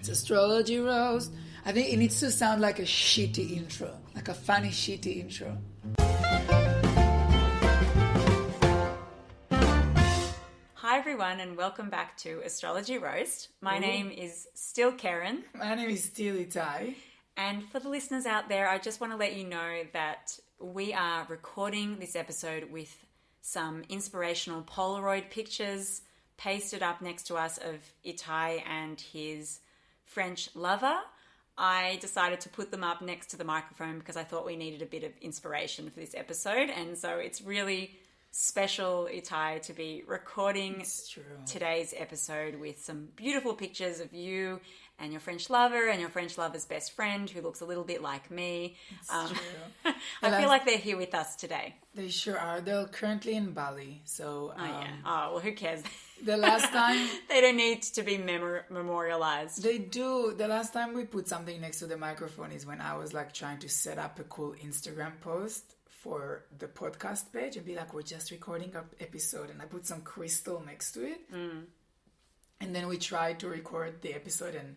It's Astrology Roast. I think it needs to sound like a shitty intro, like a funny shitty intro. Hi everyone and welcome back to Astrology Roast. My name is still Karen. My name is still Itai. And for the listeners out there, I just want to let you know that we are recording this episode with some inspirational Polaroid pictures pasted up next to us of Itai and his French lover. I decided to put them up next to the microphone because I thought we needed a bit of inspiration for this episode. And so it's really special, Itai, to be recording today's episode with some beautiful pictures of you and your French lover and your French lover's best friend who looks a little bit like me. It's true. I feel like they're here with us today. They sure are. They're currently in Bali. So, well, who cares? The last time... they don't need to be memorialized. They do. The last time we put something next to the microphone is when I was like trying to set up a cool Instagram post for the podcast page and be like, we're just recording our episode, and I put some crystal next to it. And then we tried to record the episode and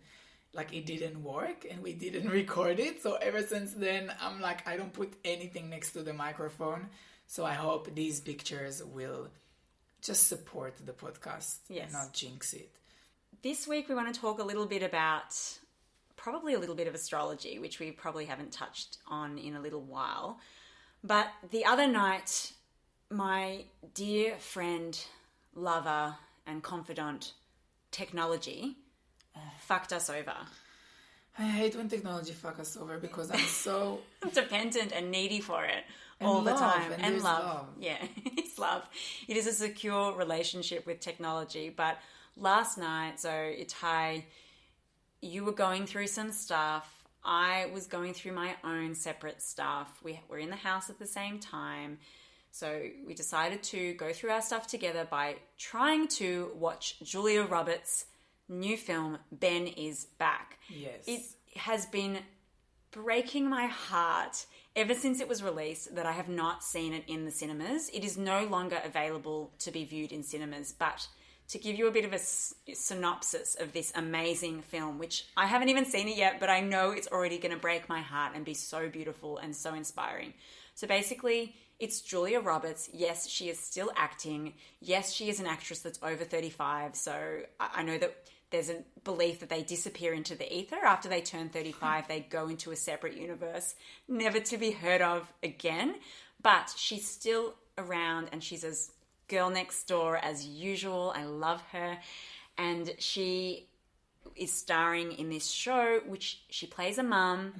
like it didn't work and we didn't record it. So ever since then, I'm like, I don't put anything next to the microphone. So I hope these pictures will just support the podcast and not jinx it. This week we want to talk a little bit about probably a little bit of astrology, which we probably haven't touched on in a little while. But the other night, my dear friend, lover, and confidant, technology, fucked us over. I hate when technology fucks us over because I'm so... dependent and needy for it all the time. And love. Yeah, it's love. It is a secure relationship with technology. But last night, so Itai, you were going through some stuff. I was going through my own separate stuff. We were in the house at the same time. So we decided to go through our stuff together by trying to watch Julia Roberts' new film, Ben is Back. Yes. It has been breaking my heart ever since it was released that I have not seen it in the cinemas. It is no longer available to be viewed in cinemas, but to give you a bit of a synopsis of this amazing film, which I haven't even seen it yet, but I know it's already going to break my heart and be so beautiful and so inspiring. So basically, it's Julia Roberts. Yes, she is still acting. Yes, she is an actress that's over 35. So I know that there's a belief that they disappear into the ether. After they turn 35, they go into a separate universe, never to be heard of again. But she's still around and she's as girl next door as usual. I love her. And she is starring in this show, which she plays a mum.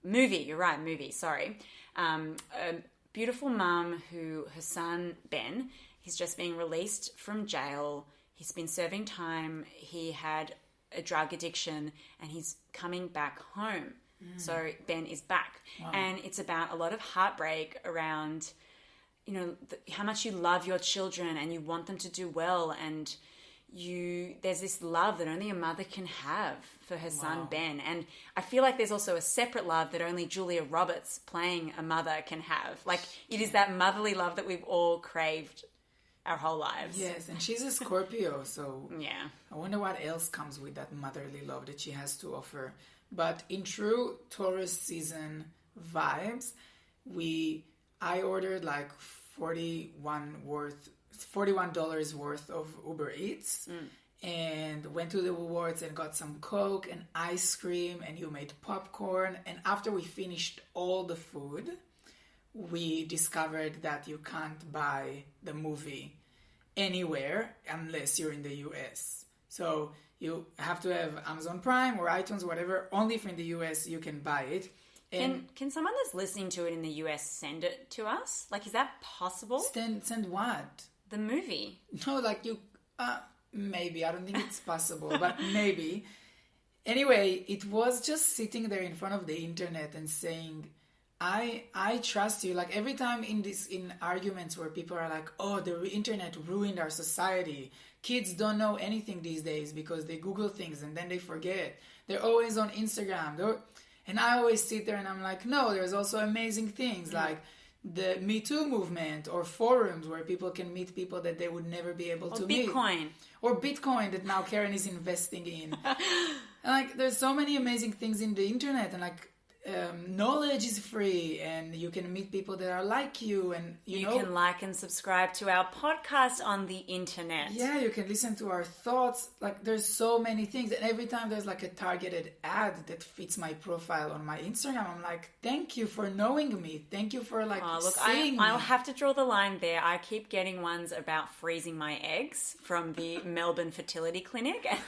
Movie, you're right, movie, sorry. A beautiful mum who, her son, Ben, he's just being released from jail. He's been serving time. He had a drug addiction and he's coming back home. So Ben is back. Wow. And it's about a lot of heartbreak around, you know, how much you love your children and you want them to do well, and there's this love that only a mother can have for her son Ben, and I feel like there's also a separate love that only Julia Roberts playing a mother can have. Like, it is that motherly love that we've all craved our whole lives. Yes, and she's a Scorpio, so yeah, I wonder what else comes with that motherly love that she has to offer. But in true Taurus season vibes, I ordered like $41 worth of Uber Eats and went to the Woolworths and got some Coke and ice cream, and you made popcorn. And after we finished all the food, we discovered that you can't buy the movie anywhere unless you're in the US. So you have to have Amazon Prime or iTunes, whatever. Only if you're in the US you can buy it. And can someone that's listening to it in the US send it to us? Like, is that possible? Send what? The movie. No, like you... maybe. I don't think it's possible, but maybe. Anyway, it was just sitting there in front of the internet and saying, I trust you. Like, every time in arguments where people are like, oh, the internet ruined our society. Kids don't know anything these days because they Google things and then they forget. They're always on Instagram. And I always sit there and I'm like, no, there's also amazing things. Like, the Me Too movement, or forums where people can meet people that they would never be able to meet. Bitcoin. Or Bitcoin that now Karen is investing in. And like, there's so many amazing things in the internet, and like, knowledge is free, and you can meet people that are like you, and you know, can like and subscribe to our podcast on the internet. Yeah, you can listen to our thoughts. Like, there's so many things, and every time there's like a targeted ad that fits my profile on my Instagram, I'm like, thank you for knowing me. Thank you for like seeing me. I'll have to draw the line there. I keep getting ones about freezing my eggs from the Melbourne Fertility Clinic, and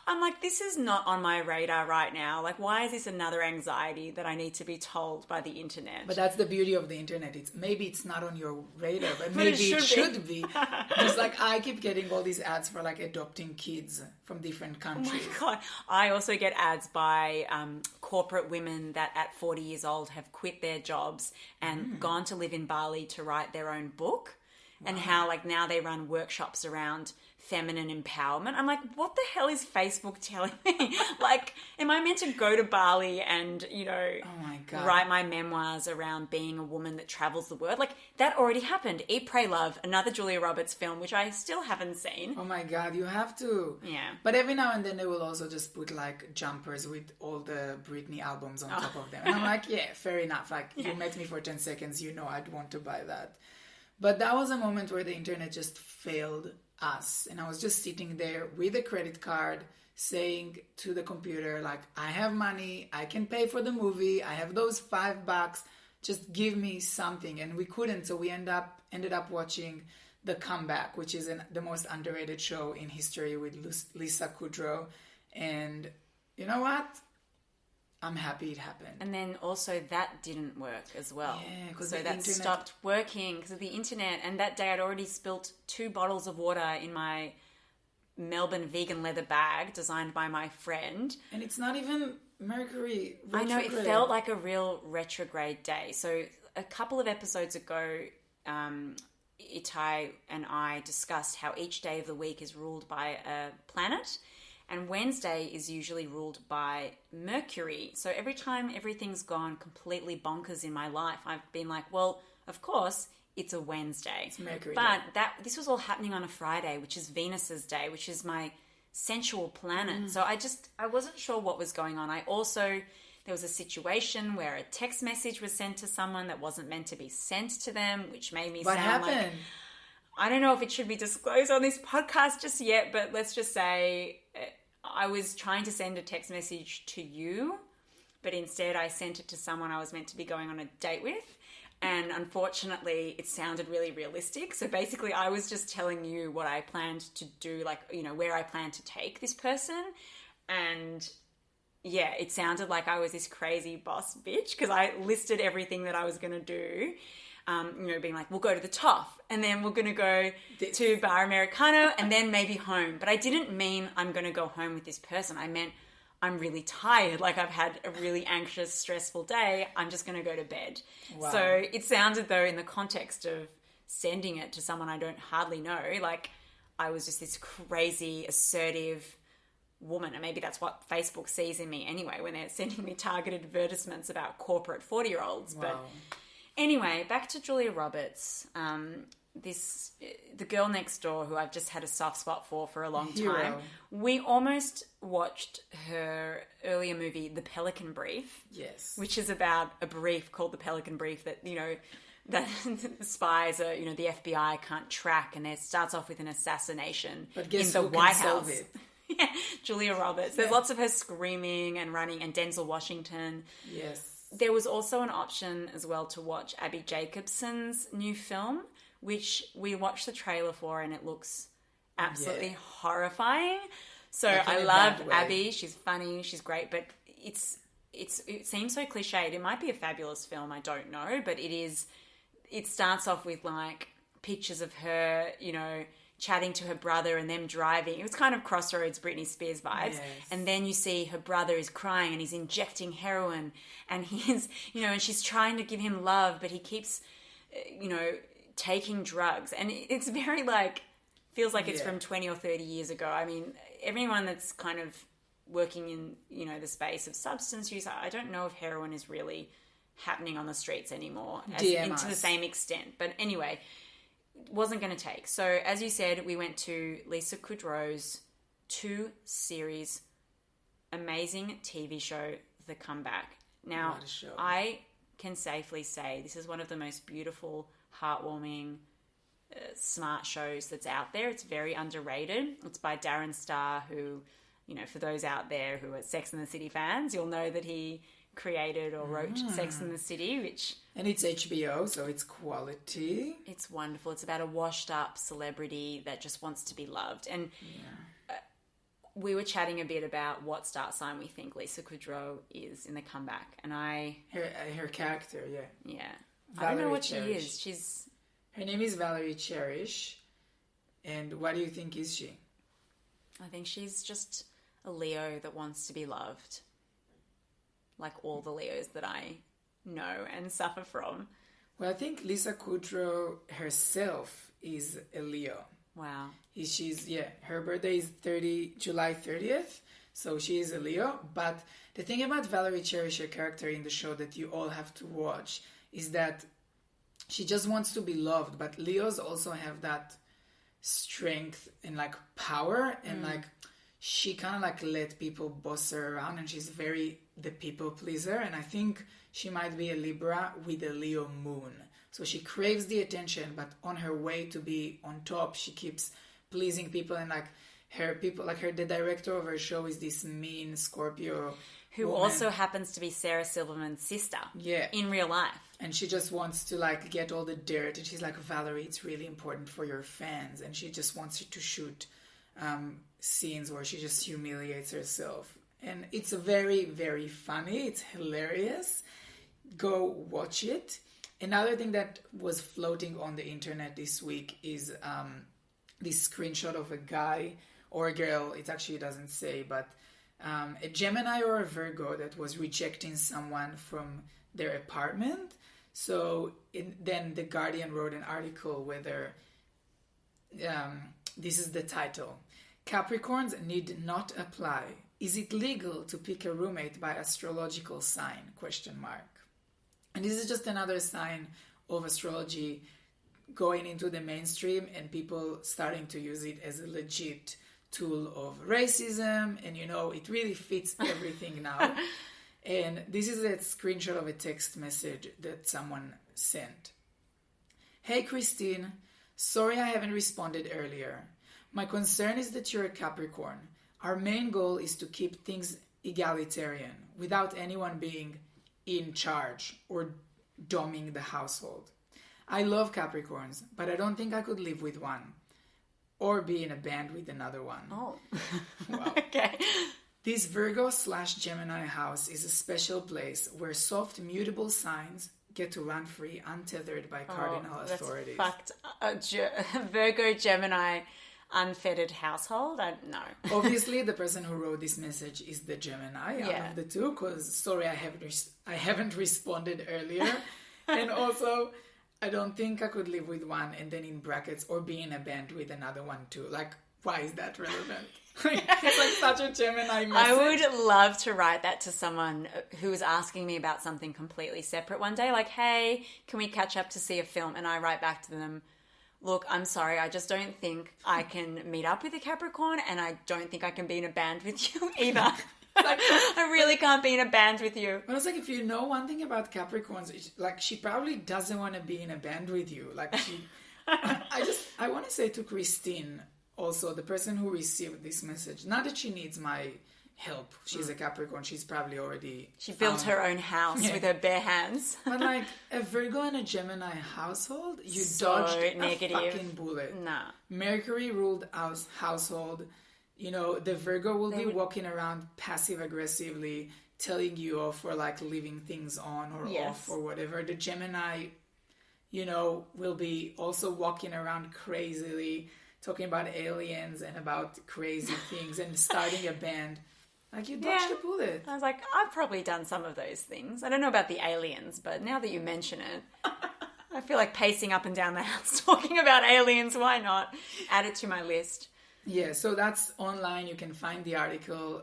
I'm like, this is not on my radar right now. Like, why is this another anxiety that I need to be told by the internet? But that's the beauty of the internet. Maybe it's not on your radar, but maybe it should be. Just like, I keep getting all these ads for like adopting kids from different countries. Oh my God. I also get ads by corporate women that at 40 years old have quit their jobs and gone to live in Bali to write their own book. Wow. And how like now they run workshops around feminine empowerment. I'm like, what the hell is Facebook telling me? Like, am I meant to go to Bali and, you know, oh my God, write my memoirs around being a woman that travels the world? Like, that already happened. Eat, Pray, Love, another Julia Roberts film, which I still haven't seen. Oh my God, you have to. Yeah. But every now and then they will also just put like jumpers with all the Britney albums on top of them. And I'm like, yeah, fair enough. Like, you met me for 10 seconds, you know I'd want to buy that. But that was a moment where the internet just failed us, and I was just sitting there with a credit card saying to the computer, like, I have money, I can pay for the movie, I have those $5, just give me something. And we couldn't, so we ended up watching The Comeback, which is the most underrated show in history, with Lisa Kudrow. And you know what? I'm happy it happened. And then also that didn't work as well. Yeah, because so that stopped working because of the internet. And that day I'd already spilt 2 bottles of water in my Melbourne vegan leather bag designed by my friend. And it's not even Mercury retrograde. I know, it felt like a real retrograde day. So a couple of episodes ago, Itai and I discussed how each day of the week is ruled by a planet. And Wednesday is usually ruled by Mercury. So every time everything's gone completely bonkers in my life, I've been like, well, of course, it's a Wednesday. It's Mercury. But this was all happening on a Friday, which is Venus's day, which is my sensual planet. So I wasn't sure what was going on. There was a situation where a text message was sent to someone that wasn't meant to be sent to them, which made me What sound happened? like... I don't know if it should be disclosed on this podcast just yet, but let's just say I was trying to send a text message to you, but instead I sent it to someone I was meant to be going on a date with. And unfortunately, it sounded really realistic. So basically, I was just telling you what I planned to do, like, you know, where I planned to take this person. And yeah, it sounded like I was this crazy boss bitch because I listed everything that I was going to do. You know, being like, we'll go to the Toff, and then we're going to go to Bar Americano, and then maybe home. But I didn't mean I'm going to go home with this person. I meant I'm really tired. Like, I've had a really anxious, stressful day. I'm just going to go to bed. Wow. So it sounded, though, in the context of sending it to someone I don't hardly know, like I was just this crazy, assertive woman. And maybe that's what Facebook sees in me anyway, when they're sending me targeted advertisements about corporate 40-year-olds. Wow. But anyway, back to Julia Roberts, the girl next door who I've just had a soft spot for a long time. We almost watched her earlier movie, The Pelican Brief. Yes. Which is about a brief called The Pelican Brief that, you know, that the spies are, you know, the FBI can't track, and it starts off with an assassination in the White House. Yeah, Julia Roberts. There's lots of her screaming and running, and Denzel Washington. Yes. There was also an option as well to watch Abby Jacobson's new film, which we watched the trailer for, and it looks absolutely horrifying. So like I love Abby. She's funny. She's great. But it seems so cliched. It might be a fabulous film. I don't know. But it starts off with like pictures of her, you know, chatting to her brother and them driving. It was kind of Crossroads, Britney Spears vibes. Yes. And then you see her brother is crying and he's injecting heroin, and he's, you know, and she's trying to give him love, but he keeps, you know, taking drugs. And it's very like, feels like it's from 20 or 30 years ago. I mean, everyone that's kind of working in, you know, the space of substance use, I don't know if heroin is really happening on the streets anymore DM to the us. same extent. But anyway, it wasn't going to take. So as you said, we went to Lisa Kudrow's 2-series amazing TV show, The Comeback. Now, What a show. I can safely say this is one of the most beautiful, heartwarming, smart shows that's out there. It's very underrated. It's by Darren Star, who, you know, for those out there who are Sex and the City fans, you'll know that he created or wrote Sex and the City, which... And it's HBO, so it's quality. It's wonderful. It's about a washed up celebrity that just wants to be loved. And we were chatting a bit about what star sign we think Lisa Kudrow is in The Comeback. And Her character, yeah. I don't know Valerie what Cherish. she is. Her name is Valerie Cherish. And what do you think is she? I think she's just a Leo that wants to be loved. Like all the Leos that I know and suffer from. Well, I think Lisa Kudrow herself is a Leo. Wow. Her birthday is July 30th, so she is a Leo. But the thing about Valerie Cherish, her character in the show that you all have to watch, is that she just wants to be loved. But Leos also have that strength and like power, and like she kind of like let people boss her around, and she's very the people pleaser. And I think she might be a Libra with a Leo moon. So she craves the attention, but on her way to be on top, she keeps pleasing people. And like the director of her show is this mean Scorpio Who woman. also happens to be Sarah Silverman's sister. Yeah. In real life. And she just wants to like get all the dirt. And she's like, Valerie, it's really important for your fans. And she just wants you to shoot scenes where she just humiliates herself. And it's very, very funny. It's hilarious. Go watch it. Another thing that was floating on the internet this week is this screenshot of a guy or a girl. It actually doesn't say, but a Gemini or a Virgo that was rejecting someone from their apartment. So then The Guardian wrote an article where this is the title. Capricorns need not apply. Is it legal to pick a roommate by astrological sign? ? And this is just another sign of astrology going into the mainstream and people starting to use it as a legit tool of racism. And, you know, it really fits everything now. And this is a screenshot of a text message that someone sent. Hey, Christine. Sorry I haven't responded earlier. My concern is that you're a Capricorn. Our main goal is to keep things egalitarian without anyone being in charge or doming the household. I love Capricorns, but I don't think I could live with one or be in a band with another one. Oh. Wow. Okay. This Virgo/Gemini house is a special place where soft, mutable signs get to run free, untethered by cardinal authorities. Fucked. Virgo, Gemini, unfettered household? No. Obviously, the person who wrote this message is the Gemini out of the two, because sorry, I haven't responded earlier. And also, I don't think I could live with one and then in brackets or be in a band with another one too. Like, why is that relevant? It's like such a Gemini message. I would love to write that to someone who was asking me about something completely separate one day. Like, hey, can we catch up to see a film? And I write back to them, look, I'm sorry, I just don't think I can meet up with a Capricorn, and I don't think I can be in a band with you either. I really can't be in a band with you. But it's like, if you know one thing about Capricorns, like, she probably doesn't want to be in a band with you. Like, I want to say to Christine, also, the person who received this message, not that she needs my help. She's a Capricorn. She's probably already... She built her own house with her bare hands. But like, a Virgo and a Gemini household, you So dodged negative. a fucking bullet. Nah. Mercury ruled household. You know, the Virgo will be walking around passive-aggressively, telling you off or like leaving things on or off or whatever. The Gemini, you know, will be also walking around crazily, talking about aliens and about crazy things and starting a band. Like, you dodged a bullet. I was like, I've probably done some of those things. I don't know about the aliens, but now that you mention it, I feel like pacing up and down the house talking about aliens. Why not? Add it to my list. Yeah, so that's online. You can find the article.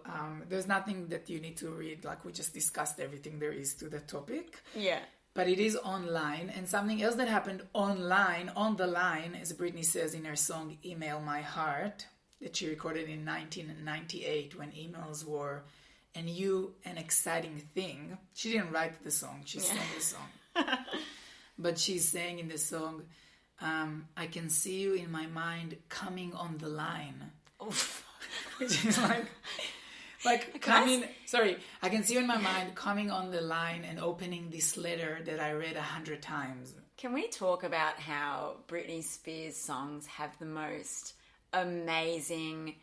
There's nothing that you need to read. Like we just discussed everything there is to the topic. Yeah. But it is online. And something else that happened online, on the line, as Britney says in her song Email My Heart, that she recorded in 1998 when emails were a new and exciting thing. She didn't write the song, she sang the song. But she's saying in the song, I can see you in my mind coming on the line. Oof. Which is like coming, I can see you in my mind coming on the line and opening this letter that I read 100 times. Can we talk about how Britney Spears songs have the most amazing,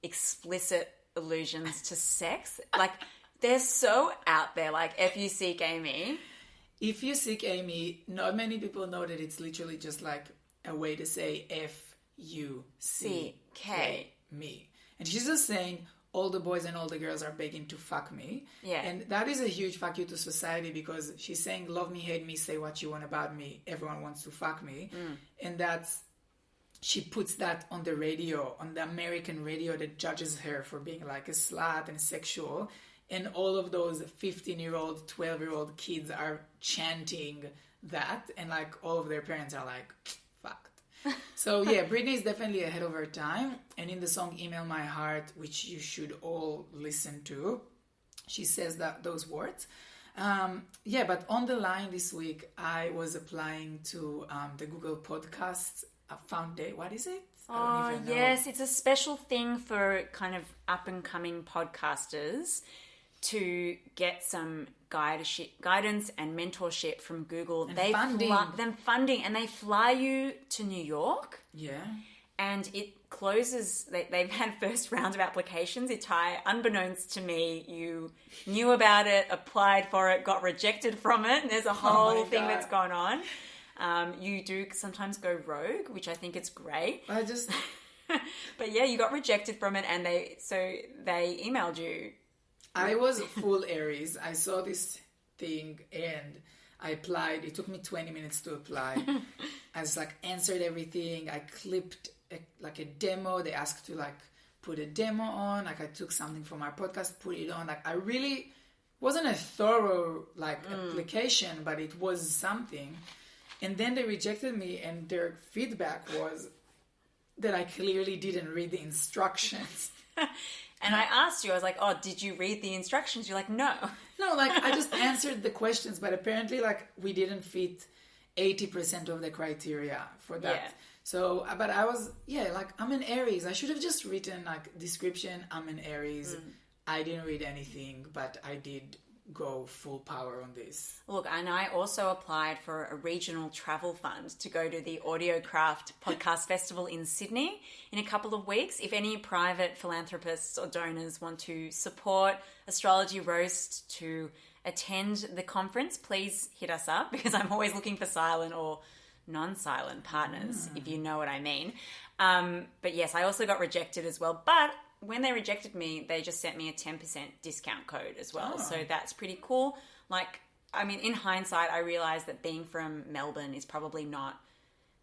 explicit allusions to sex? Like, they're so out there, like If You Seek Amy. If you seek Amy, not many people know that it's literally just like a way to say F-U-C-K me. And she's just saying all the boys and all the girls are begging to fuck me. Yeah. And that is a huge fuck you to society because she's saying love me, hate me, say what you want about me. Everyone wants to fuck me. And she puts that on the radio, on the American radio that judges her for being like a slut and sexual. And all of those 15-year-old, 12-year-old kids are chanting that. And like all of their parents are like, fucked. So yeah, Britney is definitely ahead of her time. And in the song Email My Heart, which you should all listen to, she says those words. But on the line this week, I was applying to the Google Podcasts Foundation. What is it? I don't even know. Yes, it's a special thing for kind of up-and-coming podcasters to get some guidance and mentorship from Google. And funding. And they fly you to New York. Yeah. And it closes, they've had first round of applications. Itai, unbeknownst to me, you knew about it, applied for it, got rejected from it. There's a whole thing that's gone on. You do sometimes go rogue, which I think is great. But yeah, you got rejected from it, and they emailed you. I was full Aries. I saw this thing and I applied. It took me 20 minutes to apply. I just like answered everything. I clipped a demo. They asked to like put a demo on. Like I took something from our podcast, put it on. Like I really wasn't a thorough application, but it was something. And then they rejected me, and their feedback was that I clearly didn't read the instructions. And I asked you, I was like, oh, did you read the instructions? You're like, no. No, like I just answered the questions, but apparently like we didn't fit 80% of the criteria for that. Yeah. So, but I was, like I'm an Aries. I should have just written like description, I'm an Aries. I didn't read anything, but I did go full power on this. Look, and I also applied for a regional travel fund to go to the Audiocraft Podcast Festival in Sydney in a couple of weeks. If any private philanthropists or donors want to support Astrology Roast to attend the conference, please hit us up, because I'm always looking for silent or non-silent partners, if you know what I mean. But yes, I also got rejected as well. But when they rejected me, they just sent me a 10% discount code as well. So that's pretty cool. Like, I mean, in hindsight, I realized that being from Melbourne is probably not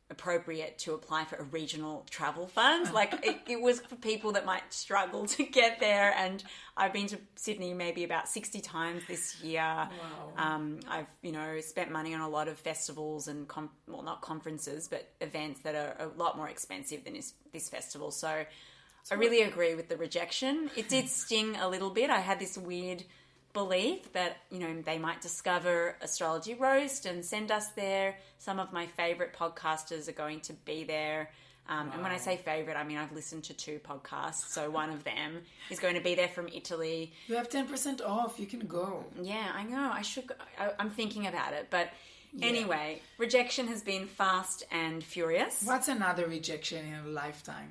appropriate to apply for a regional travel fund. Like, it was for people that might struggle to get there. And I've been to Sydney maybe about 60 times this year. Wow. I've, spent money on a lot of festivals and, not conferences, but events that are a lot more expensive than this festival. So I really agree with the rejection. It did sting a little bit. I had this weird belief that, they might discover Astrology Roast and send us there. Some of my favourite podcasters are going to be there. And when I say favourite, I mean I've listened to 2 podcasts. So one of them is going to be there from Italy. You have 10% off. You can go. Yeah, I know. I should. I'm thinking about it. But anyway, rejection has been fast and furious. What's another rejection in a lifetime,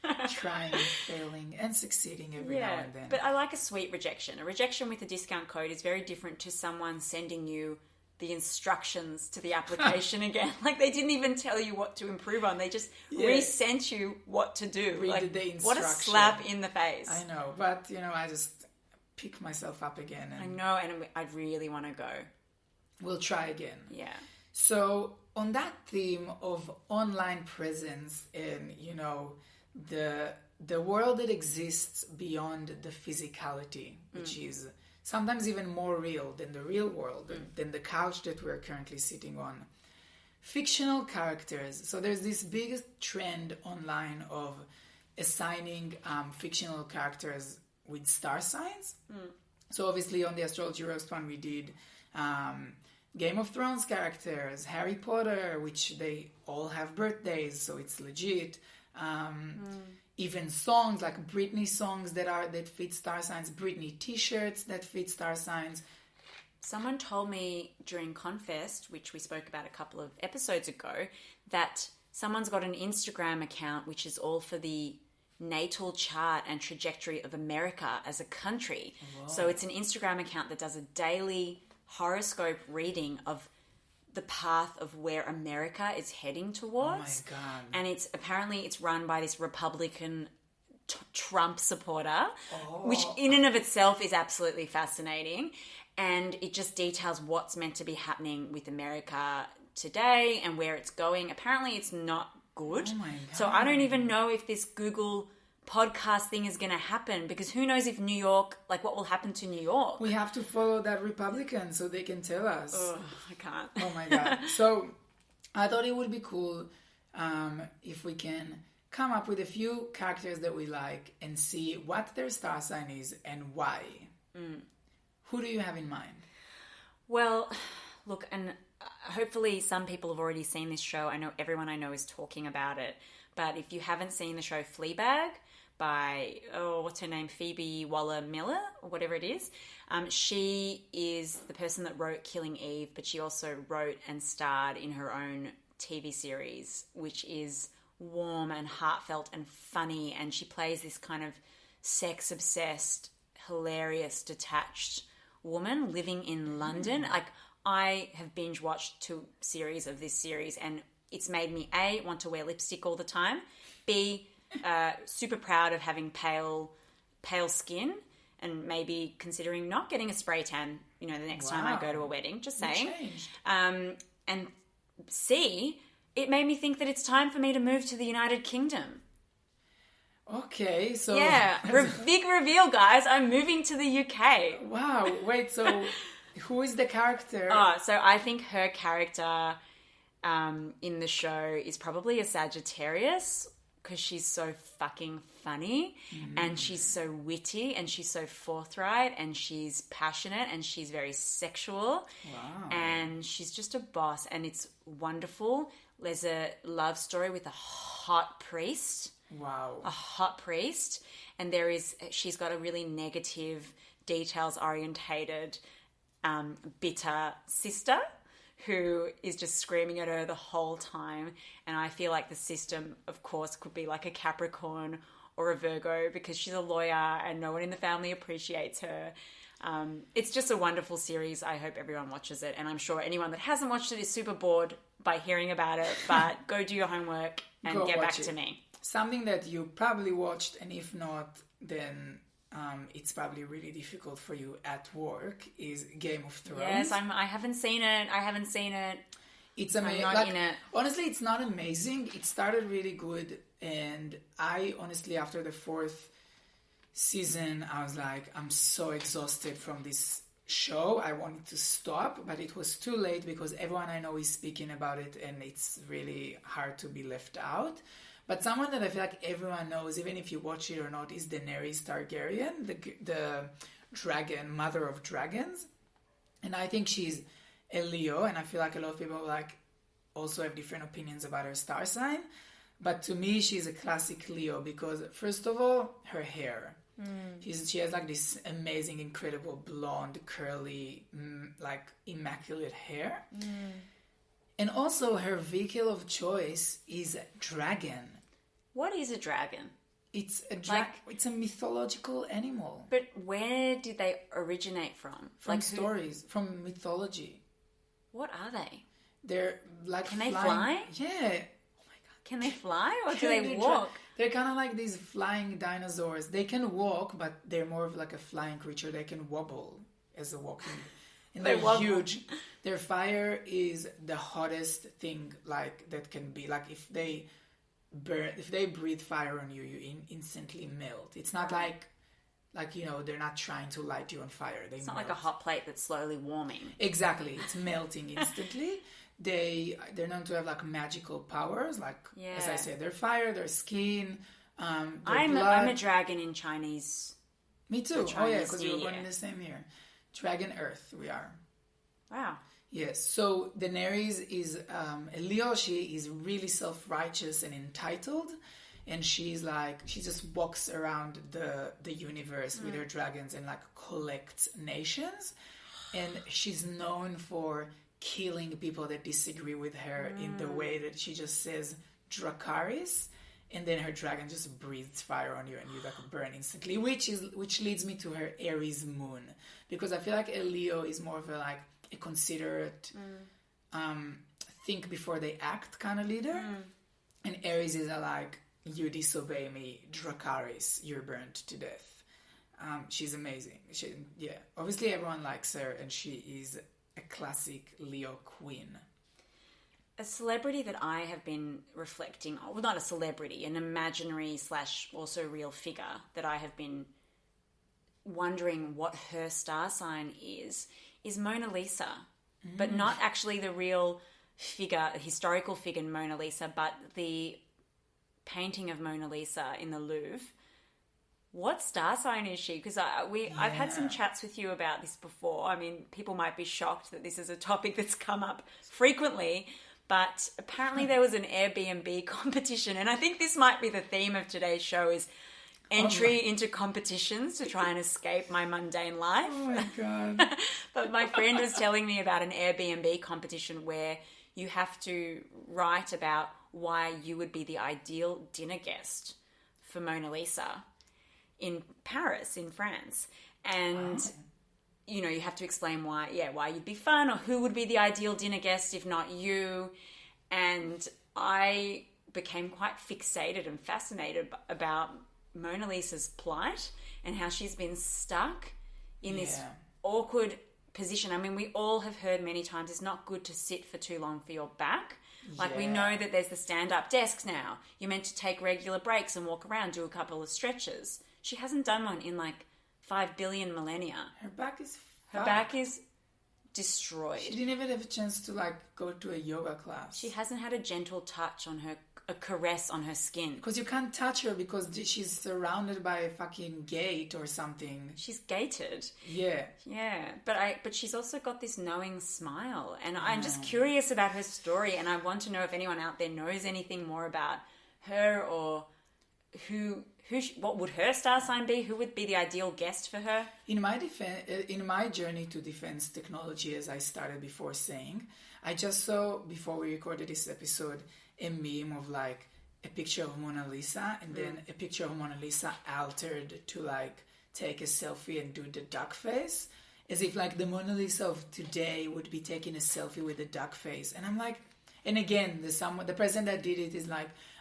of trying, failing, and succeeding every now and then. But I like a sweet rejection. A rejection with a discount code is very different to someone sending you the instructions to the application again. Like, they didn't even tell you what to improve on. They just resent you what to do. Read the instruction. What a slap in the face. I know, but, I just pick myself up again. And I know, and I really want to go. We'll try again. Yeah. So, on that theme of online presence and, the world that exists beyond the physicality, which is sometimes even more real than the real world, than the couch that we're currently sitting on. Fictional characters. So there's this big trend online of assigning fictional characters with star signs. So obviously on the Astrology Roast one we did Game of Thrones characters, Harry Potter, which they all have birthdays, so it's legit. Even songs like Britney songs that fit star signs, Britney t-shirts that fit star signs. Someone told me during Confest, which we spoke about a couple of episodes ago, that someone's got an Instagram account which is all for the natal chart and trajectory of America as a country. Whoa. So it's an Instagram account that does a daily horoscope reading of the path of where America is heading towards. Oh my God. And it's run by this Republican Trump supporter, which in and of itself is absolutely fascinating. And it just details what's meant to be happening with America today and where it's going. Apparently it's not good. Oh my God. So I don't even know if this Google podcast thing is going to happen, because who knows if New York, like what will happen to New York? We have to follow that Republican so they can tell us. Oh, I can't. Oh my God. So I thought it would be cool if we can come up with a few characters that we like and see what their star sign is and why. Who do you have in mind? Well, look, and hopefully some people have already seen this show. I know everyone I know is talking about it. But if you haven't seen the show Fleabag by, what's her name? Phoebe Waller-Miller, or whatever it is. She is the person that wrote Killing Eve, but she also wrote and starred in her own TV series, which is warm and heartfelt and funny. And she plays this kind of sex-obsessed, hilarious, detached woman living in London. Like, I have binge-watched 2 series of this series, and it's made me, A, want to wear lipstick all the time, B, super proud of having pale skin, and maybe considering not getting a spray tan, the next time I go to a wedding, just saying. And C, it made me think that it's time for me to move to the United Kingdom. Okay, so... Yeah, big reveal, guys. I'm moving to the UK. Wow, wait, so who is the character? So I think her character in the show is probably a Sagittarius, because she's so fucking funny and she's so witty and she's so forthright and she's passionate and she's very sexual. Wow. And she's just a boss, and it's wonderful. There's a love story with a hot priest. Wow. A hot priest. And she's got a really negative, details-orientated, bitter sister who is just screaming at her the whole time. And I feel like the system, of course, could be like a Capricorn or a Virgo, because she's a lawyer and no one in the family appreciates her. It's just a wonderful series. I hope everyone watches it. And I'm sure anyone that hasn't watched it is super bored by hearing about it. But go do your homework and get back to me. Something that you probably watched, and if not, then... it's probably really difficult for you at work, is Game of Thrones. Yes, I haven't seen it. It's amazing. I'm not in it. Honestly, it's not amazing. It started really good, and I honestly, after the 4th season, I was like, I'm so exhausted from this show. I wanted to stop, but it was too late because everyone I know is speaking about it, and it's really hard to be left out. But someone that I feel like everyone knows, even if you watch it or not, is Daenerys Targaryen, the dragon, mother of dragons. And I think she's a Leo, and I feel like a lot of people also have different opinions about her star sign. But to me, she's a classic Leo because, first of all, her hair. She has this amazing, incredible, blonde, curly, immaculate hair. And also, her vehicle of choice is a dragon. What is a dragon? It's a mythological animal. But where did they originate from? From stories, from mythology. What are they? They're Can they flying. fly? Yeah. Oh my God. Can they fly, or do they walk? They're kind of like these flying dinosaurs. They can walk, but they're more of like a flying creature. They can wobble as a walking. And they're huge. Their fire is the hottest thing that can be. Like if they burn, if they breathe fire on you, you instantly melt. It's not like they're not trying to light you on fire. It's not like a hot plate that's slowly warming. Exactly, it's melting instantly. They're known to have like magical powers, like as I said, their fire, their skin, I'm a dragon in Chinese. Me too. Oh yeah, because we were born in the same year. Dragon Earth, we are. Wow. Yes. So Daenerys is a Leo. She is really self-righteous and entitled, and she just walks around the universe with her dragons and like collects nations, and she's known for killing people that disagree with her in the way that she just says Dracarys, and then her dragon just breathes fire on you and you like burn instantly, which leads me to her Aries moon, because I feel like a Leo is more of a considerate think before they act kind of leader, and Aries is you disobey me, Dracarys, you're burnt to death. She's amazing. Obviously everyone likes her, and she is a classic Leo queen. A celebrity that I have been reflecting on, well, not a celebrity, an imaginary / also real figure that I have been wondering what her star sign is Mona Lisa. But not actually the real figure, historical figure Mona Lisa, but the painting of Mona Lisa in the Louvre. What star sign is she? Because I've had some chats with you about this before. I mean, people might be shocked that this is a topic that's come up frequently, but apparently there was an Airbnb competition, and I think this might be the theme of today's show is entry into competitions to try and escape my mundane life. Oh my God. But my friend was telling me about an Airbnb competition where you have to write about why you would be the ideal dinner guest for Mona Lisa in Paris, in France. And, you have to explain why you'd be fun, or who would be the ideal dinner guest if not you. And I became quite fixated and fascinated about Mona Lisa's plight and how she's been stuck in this awkward position. I mean, we all have heard many times it's not good to sit for too long for your back. We know that there's the stand-up desks now. You're meant to take regular breaks and walk around, do a couple of stretches. She hasn't done one in 5 billion millennia. Her back is Her back is destroyed. She didn't even have a chance to go to a yoga class. She hasn't had a gentle touch on her, a caress on her skin. Because you can't touch her because she's surrounded by a fucking gate or something. She's gated. Yeah. Yeah. But she's also got this knowing smile. And I'm just curious about her story, and I want to know if anyone out there knows anything more about her, or what would her star sign be? Who would be the ideal guest for her? In my journey to defense technology, as I started before saying, I just saw, before we recorded this episode, a meme of a picture of Mona Lisa, and then a picture of Mona Lisa altered to take a selfie and do the duck face, as if the Mona Lisa of today would be taking a selfie with a duck face. And I'm and again, the person that did it is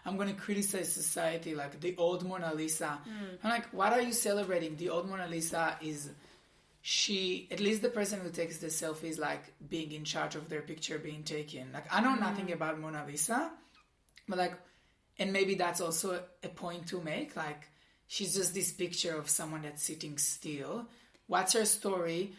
I'm going to criticize society, the old Mona Lisa. I'm what are you celebrating? The old Mona Lisa is, at least the person who takes the selfie is being in charge of their picture being taken. I know nothing about Mona Lisa, but and maybe that's also a point to make. She's just this picture of someone that's sitting still. What's her story?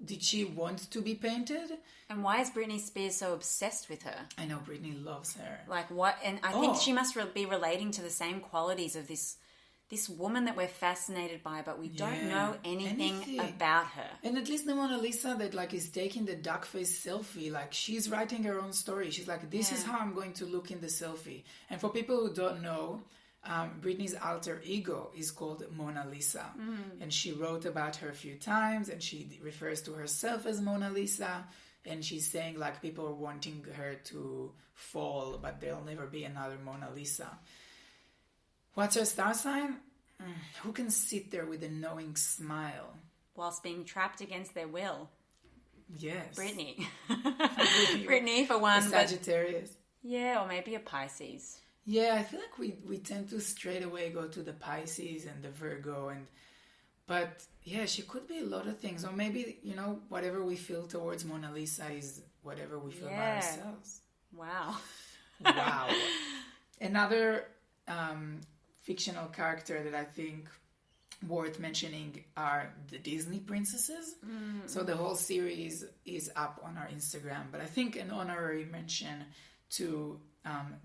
Did she want to be painted? And why is Britney Spears so obsessed with her? I know Britney loves her. What? And I think she must be relating to the same qualities of this woman that we're fascinated by, but we don't know anything about her. And at least the Mona Lisa that is taking the duck face selfie, she's writing her own story. She's this is how I'm going to look in the selfie. And for people who don't know, Britney's alter ego is called Mona Lisa, and she wrote about her a few times, and she refers to herself as Mona Lisa, and she's saying people are wanting her to fall, but there'll never be another Mona Lisa. What's her star sign? Who can sit there with a knowing smile whilst being trapped against their will? Yes, Britney. Britney for one. A Sagittarius. Or maybe a Pisces. Yeah, I feel we tend to straight away go to the Pisces and the Virgo, but she could be a lot of things. Or maybe, whatever we feel towards Mona Lisa is whatever we feel about ourselves. Wow. Wow. Another fictional character that I think worth mentioning are the Disney princesses. So the whole series is up on our Instagram, but I think an honorary mention to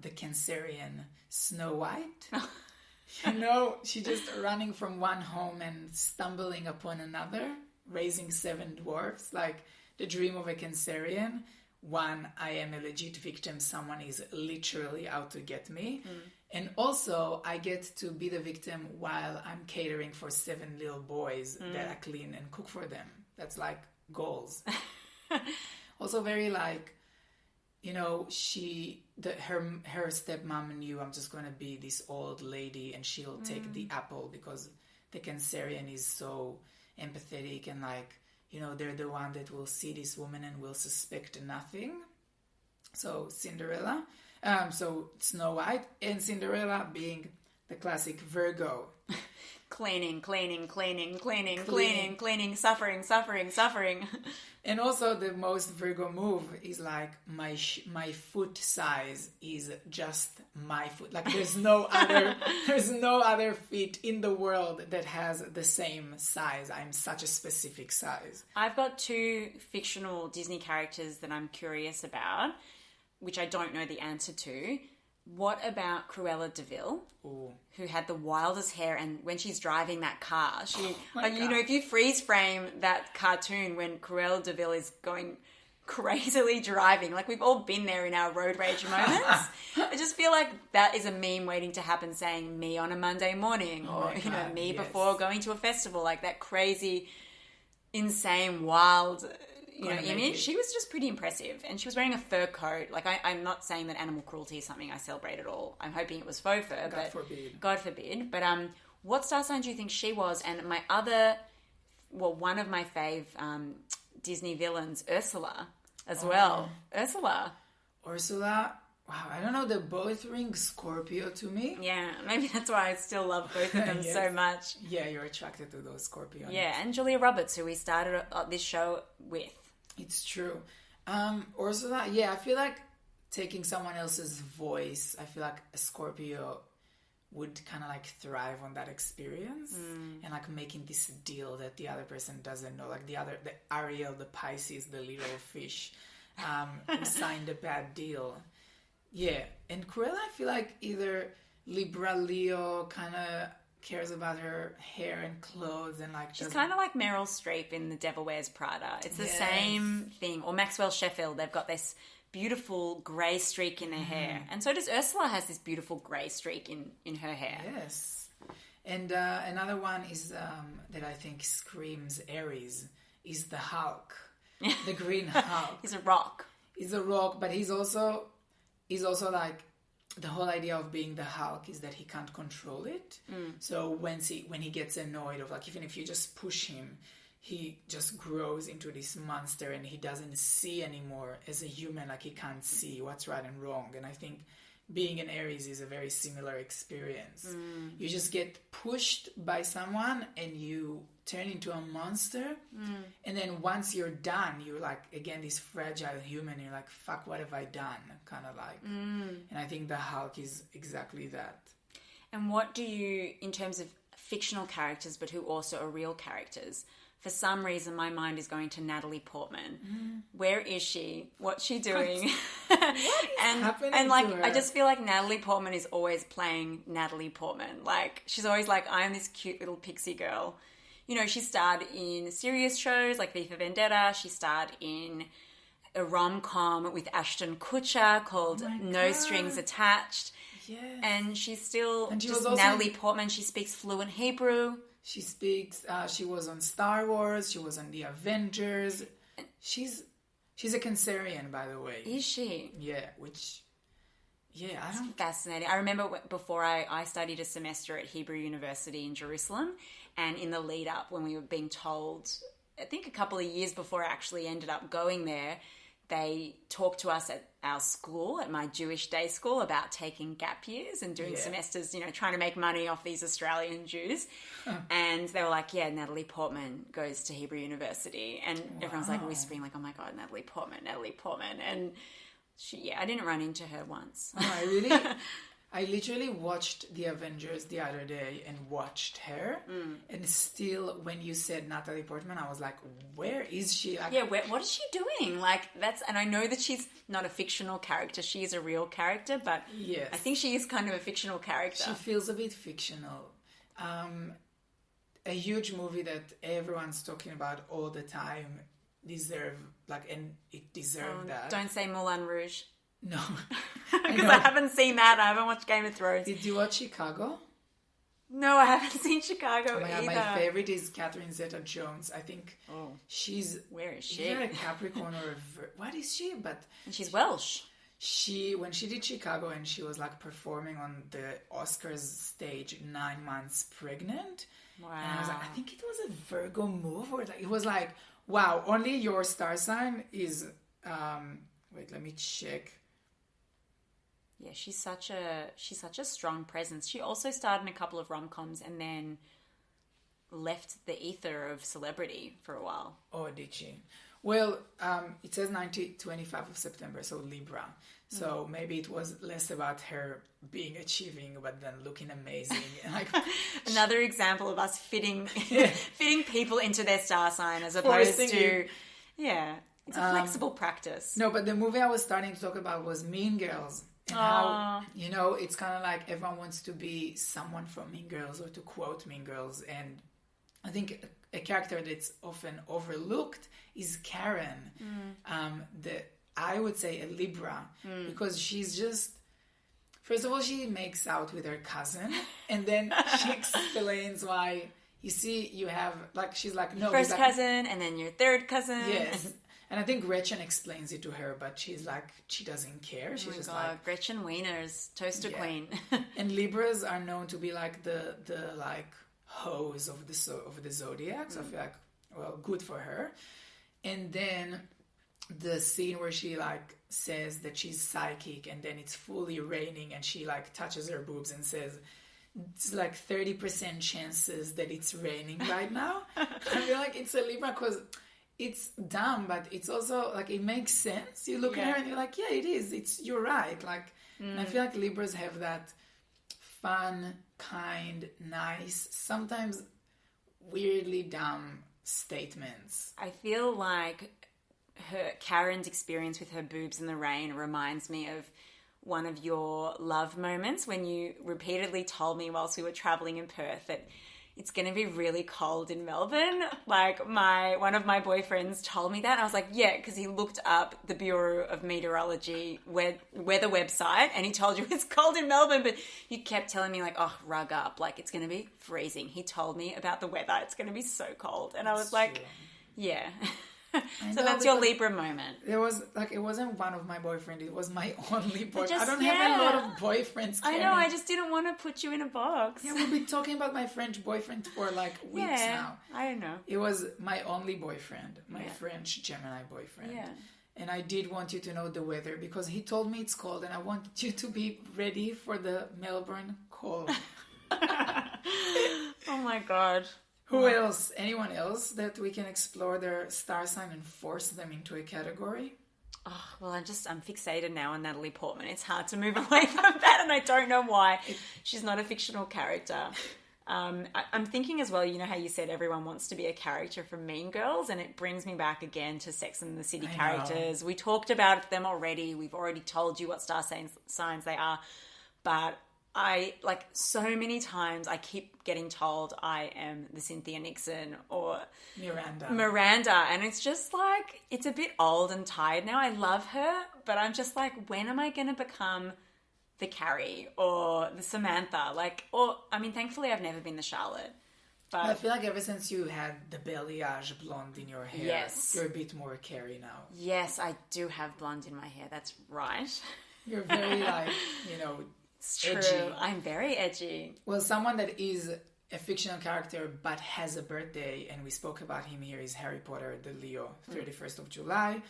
the Cancerian Snow White. She just running from one home and stumbling upon another, raising 7 dwarfs, like the dream of a Cancerian. One, I am a legit victim, someone is literally out to get me. And also, I get to be the victim while I'm catering for 7 little boys that I clean and cook for them. That's like goals. Also very like, her stepmom knew I'm just going to be this old lady and she'll take the apple because the Cancerian is so empathetic and like, they're the one that will see this woman and will suspect nothing. So Cinderella. So Snow White and Cinderella being the classic Virgo. Cleaning, suffering. And also the most Virgo move is like my foot size is just my foot. Like there's no other feet in the world that has the same size. I'm such a specific size. I've got 2 fictional Disney characters that I'm curious about, which I don't know the answer to. What about Cruella de Vil, who had the wildest hair, and when she's driving that car, if you freeze frame that cartoon when Cruella de Vil is going crazily driving, like we've all been there in our road rage moments. I just feel like that is a meme waiting to happen, saying me on a Monday morning, or me before going to a festival, like that crazy, insane, wild image. She was just pretty impressive, and she was wearing a fur coat. Like I'm not saying that animal cruelty is something I celebrate at all. I'm hoping it was faux fur, God forbid. But what star sign do you think she was? And one of my fave Disney villains, Ursula, as well. Ursula. Wow, I don't know. They both ring Scorpio to me. Yeah, maybe that's why I still love both of them so much. Yeah, you're attracted to those Scorpions. Yeah, and Julia Roberts, who we started this show with. It's true. Ursula, I feel like taking someone else's voice, I feel like a Scorpio would kind of like thrive on that experience and like making this deal that the other person doesn't know. Like the Ariel, the Pisces, the little fish, who signed a bad deal. Yeah, and Cruella, I feel like either Libra, Leo, kind of cares about her hair and clothes and like she's kind of like Meryl Streep in The Devil Wears Prada. It's the same thing. Or Maxwell Sheffield, they've got this beautiful grey streak in their hair, and so does Ursula. Has this beautiful grey streak in her hair. Yes. And another one is that I think screams Aries is the Hulk, the Green Hulk. He's a rock, but he's also like, the whole idea of being the Hulk is that he can't control it. So when he gets annoyed, of like, even if you just push him, he just grows into this monster and he doesn't see anymore as a human. Like he can't see what's right and wrong. And I think being an Aries is a very similar experience. You just get pushed by someone and you turn into a monster. And then once you're done, you're like, again, this fragile human. You're like, fuck, what have I done? Kind of like. And I think the Hulk is exactly that. And what do you, in terms of fictional characters, but who also are real characters, for some reason my mind is going to Natalie Portman. Where is she? What's she doing? What is happening and like to her? I just feel like Natalie Portman is always playing Natalie Portman. Like she's always like, I'm this cute little pixie girl. She starred in serious shows like V for Vendetta. She starred in a rom-com with Ashton Kutcher called No Strings Attached. Yes. And she's still and she just was also Natalie Portman. She speaks fluent Hebrew. She speaks. She was on Star Wars. She was on The Avengers. She's a Cancerian, by the way. Is she? Yeah. I don't. Fascinating. I remember before I studied a semester at Hebrew University in Jerusalem, and in the lead up when we were being told, I think a couple of years before I actually ended up going there, they talked to us at our school, at my Jewish day school, about taking gap years and doing semesters, trying to make money off these Australian Jews. And they were like, yeah, Natalie Portman goes to Hebrew University. And everyone's like whispering like, oh my God, Natalie Portman. And I didn't run into her once. Oh, really? I literally watched The Avengers the other day and watched her. And still, when you said Natalie Portman, I was like, where is she? Like, Yeah, what is she doing? Like, and I know that she's not a fictional character. She is a real character, but yes. I think she is kind of a fictional character. She feels a bit fictional. A huge movie that everyone's talking about all the time and it deserved that. Don't say Moulin Rouge. No. Because I haven't seen that. I haven't watched Game of Thrones. Did you watch Chicago? No, I haven't seen Chicago Oh my God, either. my favorite is Catherine Zeta-Jones. I think she's... Where is she? Either a Capricorn or what is she? But And she's Welsh. when she did Chicago and she was like performing on the Oscars stage 9 months pregnant. Wow. And I was like, I think it was a Virgo move, or like it was like, wow, only your star sign is wait, let me check. Yeah, she's such a strong presence. She also starred in a couple of rom-coms and then left the ether of celebrity for a while. Oh, did she? Well, it says 25 of September, so Libra. So maybe it was less about her being achieving, but then looking amazing. Like Another example of us fitting people into their star sign as opposed to, it's a flexible practice. No, but the movie I was starting to talk about was Mean Girls. And how, it's kind of like everyone wants to be someone from Mean Girls or to quote Mean Girls. And I think a character that's often overlooked is Karen. I would say a Libra, because she's just, first of all, she makes out with her cousin, and then she explains why, you see, you have, like, she's like, no. First cousin, and then your third cousin. Yes. And I think Gretchen explains it to her, but she's like, she doesn't care. She's just like... Gretchen Wieners, toaster queen. And Libras are known to be like the like hoes of the zodiac. So I feel like, well, good for her. And then the scene where she like says that she's psychic, and then it's fully raining, and she like touches her boobs and says, it's like 30% chances that it's raining right now. I feel like it's a Libra because it's dumb, but it's also like it makes sense. You look at her and you're like, yeah, it is. You're right. Like, and I feel like Libras have that fun, kind, nice, sometimes weirdly dumb statements. I feel like Karen's experience with her boobs in the rain reminds me of one of your love moments when you repeatedly told me whilst we were traveling in Perth that it's going to be really cold in Melbourne. Like one of my boyfriends told me that. And I was like, yeah, because he looked up the Bureau of Meteorology weather website and he told you it's cold in Melbourne, but you kept telling me like, oh, rug up. Like it's going to be freezing. He told me about the weather. It's going to be so cold. And I was like, yeah. So that's your Libra moment. There was like, it wasn't one of my boyfriends. It was my only boyfriend. I don't have a lot of boyfriends. Karen. I know. I just didn't want to put you in a box. Yeah, we've been talking about my French boyfriend for like weeks now. I don't know. It was my only boyfriend, my French Gemini boyfriend. Yeah. And I did want you to know the weather because he told me it's cold and I wanted you to be ready for the Melbourne cold. Oh my God. Who else? Anyone else that we can explore their star sign and force them into a category? Oh, well, I'm fixated now on Natalie Portman. It's hard to move away from that, and I don't know why. She's not a fictional character. I'm thinking as well, you know how you said everyone wants to be a character from Mean Girls, and it brings me back again to Sex and the City characters. We talked about them already. We've already told you what star signs they are, but so many times I keep getting told I am the Cynthia Nixon or Miranda. And it's just like, it's a bit old and tired now. I love her, but I'm just like, when am I going to become the Carrie or the Samantha? Thankfully I've never been the Charlotte. But I feel like ever since you had the balayage blonde in your hair, you're a bit more Carrie now. Yes, I do have blonde in my hair. That's right. You're very It's true. Edgy. I'm very edgy. Well, someone that is a fictional character but has a birthday, and we spoke about him here, is Harry Potter, the Leo, 31st of July.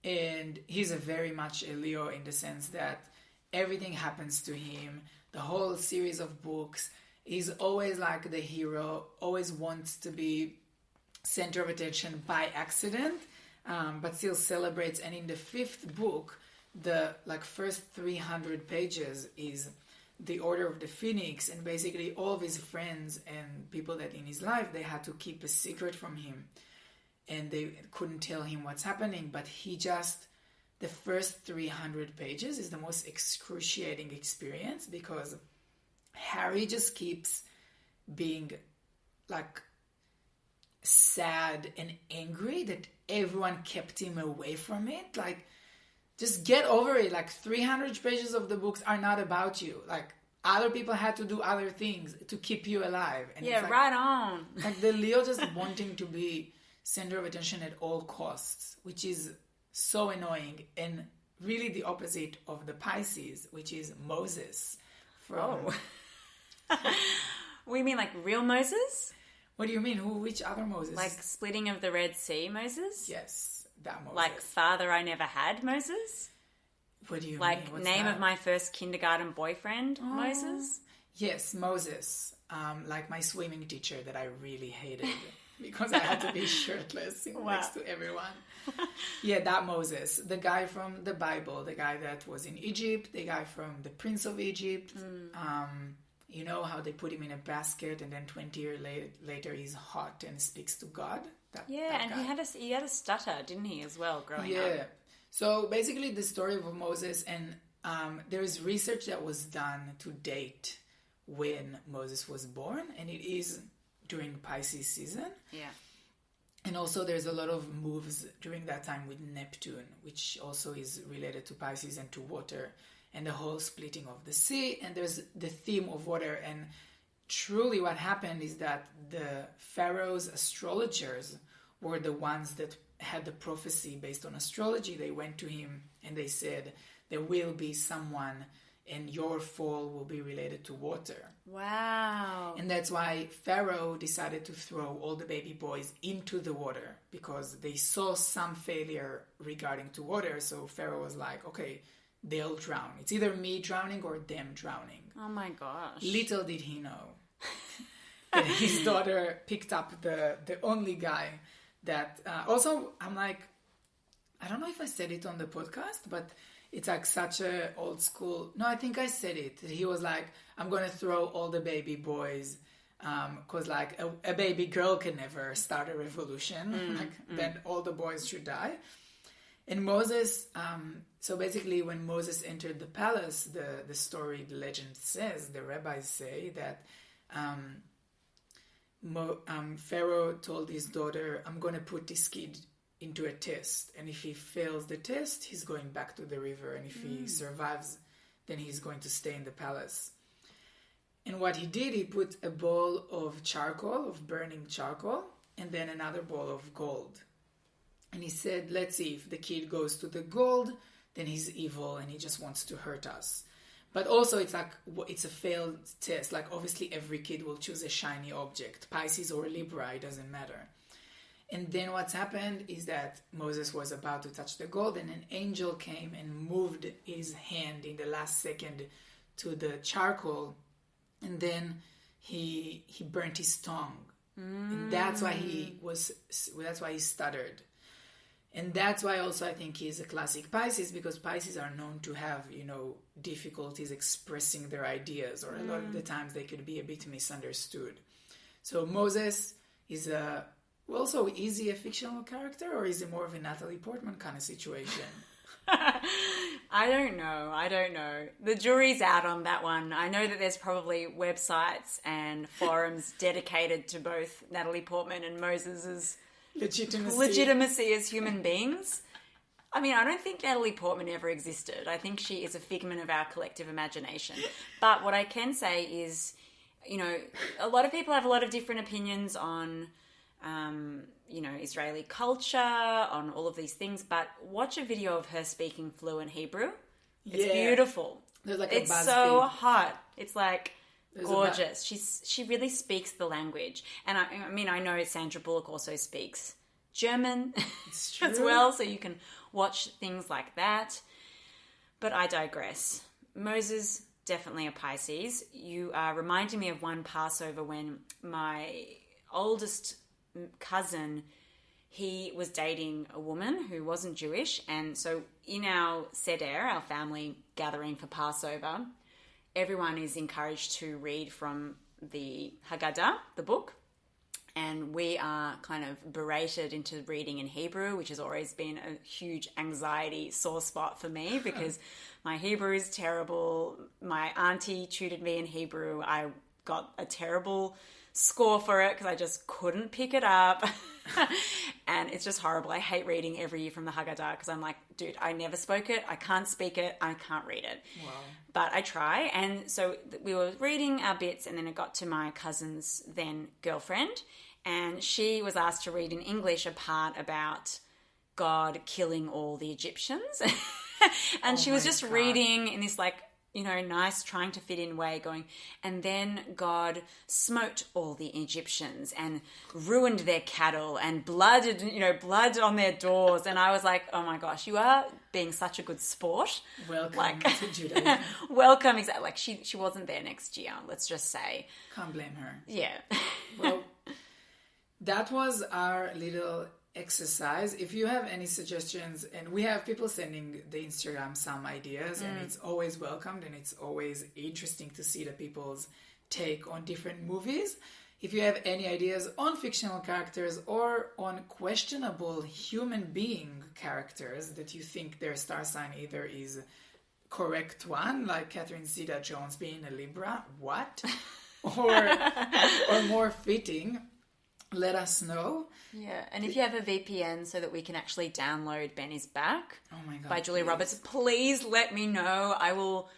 And he's a very much a Leo in the sense that everything happens to him. The whole series of books, he's always like the hero, always wants to be center of attention by accident, but still celebrates. And in the 5th book, the first 300 pages is the Order of the Phoenix, and basically all of his friends and people that in his life, they had to keep a secret from him, and they couldn't tell him what's happening. But he just, the first 300 pages is the most excruciating experience, because Harry just keeps being like sad and angry that everyone kept him away from it. Like, just get over it. Like, 300 pages of the books are not about you. Like, other people had to do other things to keep you alive. And Yeah, it's like, right on. like the Leo just wanting to be center of attention at all costs, which is so annoying, and really the opposite of the Pisces, which is Moses. From We mean like real Moses? What do you mean? Which other Moses? Like splitting of the Red Sea Moses? Yes, that Moses. Like father I never had Moses? What do you mean? Like What's name that? of my first kindergarten boyfriend, Moses? Yes, Moses. Like my swimming teacher that I really hated because I had to be shirtless next to everyone. Yeah, that Moses. The guy from the Bible, the guy that was in Egypt, the guy from the Prince of Egypt. You know how they put him in a basket and then 20 years later he's hot and speaks to God? Yeah, that and guy. he had a stutter, didn't he, as well, growing up? Yeah. So basically the story of Moses, and there is research that was done to date when Moses was born, and it is during Pisces season. Yeah. And also there's a lot of moves during that time with Neptune, which also is related to Pisces and to water, and the whole splitting of the sea, and there's the theme of water. And truly what happened is that the Pharaoh's astrologers were the ones that had the prophecy based on astrology. They went to him and they said, there will be someone and your fall will be related to water. Wow. And that's why Pharaoh decided to throw all the baby boys into the water, because they saw some failure regarding to water. So Pharaoh was like, okay, they'll drown. It's either me drowning or them drowning. Oh my gosh. Little did he know that his daughter picked up the only guy that... also, I'm like, I don't know if I said it on the podcast, but it's like such a old school... No, I think I said it. He was like, I'm going to throw all the baby boys because like a baby girl can never start a revolution. Then all the boys should die. And Moses, so basically when Moses entered the palace, the story, the legend says, the rabbis say that Pharaoh told his daughter, I'm going to put this kid into a test. And if he fails the test, he's going back to the river. And if he survives, then he's going to stay in the palace. And what he did, he put a bowl of charcoal, of burning charcoal, and then another bowl of gold. And he said, let's see, if the kid goes to the gold, then he's evil and he just wants to hurt us. But also it's like, it's a failed test. Like obviously every kid will choose a shiny object, Pisces or Libra, it doesn't matter. And then what's happened is that Moses was about to touch the gold and an angel came and moved his hand in the last second to the charcoal. And then he burnt his tongue. And that's why that's why he stuttered. And that's why also I think he's a classic Pisces, because Pisces are known to have, difficulties expressing their ideas, or a lot of the times they could be a bit misunderstood. So Moses is also, is he a fictional character, or is he more of a Natalie Portman kind of situation? I don't know. The jury's out on that one. I know that there's probably websites and forums dedicated to both Natalie Portman and Moses's legitimacy as human beings. I mean, I don't think Natalie Portman ever existed. I think she is a figment of our collective imagination. But what I can say is, a lot of people have a lot of different opinions on, Israeli culture, on all of these things. But watch a video of her speaking fluent Hebrew. It's beautiful. It's so hot. It's like... gorgeous. She really speaks the language. And I know Sandra Bullock also speaks German as well, so you can watch things like that. But I digress. Moses, definitely a Pisces. You are reminding me of one Passover when my oldest cousin, he was dating a woman who wasn't Jewish. And so in our Seder, our family gathering for Passover, everyone is encouraged to read from the Haggadah, the book. And we are kind of berated into reading in Hebrew, which has always been a huge anxiety sore spot for me because my Hebrew is terrible. My auntie tutored me in Hebrew. I got a terrible score for it because I just couldn't pick it up. And it's just horrible. I hate reading every year from the Haggadah because I'm like, dude, I never spoke it. I can't speak it. I can't read it. Wow. But I try. And so we were reading our bits, and then it got to my cousin's then girlfriend, and she was asked to read in English a part about God killing all the Egyptians. And she was just reading in this like, you know, nice, trying to fit in way, going, and then God smote all the Egyptians and ruined their cattle and blood on their doors. And I was like, oh my gosh, you are being such a good sport. Welcome to Judaism. Welcome, exactly. Like she wasn't there next year, let's just say. Can't blame her. Yeah. Well, that was our little exercise. If you have any suggestions, and we have people sending the Instagram some ideas, and it's always welcomed, and it's always interesting to see the people's take on different movies. If you have any ideas on fictional characters or on questionable human being characters that you think their star sign either is correct one, like Catherine Zeta-Jones being a Libra, what? or more fitting, let us know. Yeah, and if you have a VPN so that we can actually download Ben is Back by Julia Roberts, please let me know. I will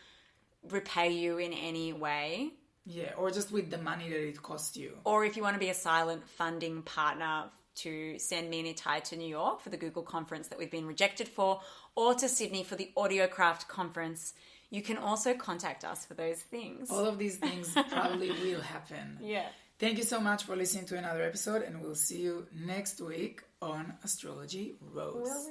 repay you in any way. Yeah, or just with the money that it costs you. Or if you want to be a silent funding partner to send me and Itai to New York for the Google conference that we've been rejected for, or to Sydney for the AudioCraft conference, you can also contact us for those things. All of these things probably will happen. Yeah. Thank you so much for listening to another episode, and we'll see you next week on Astrology Rose.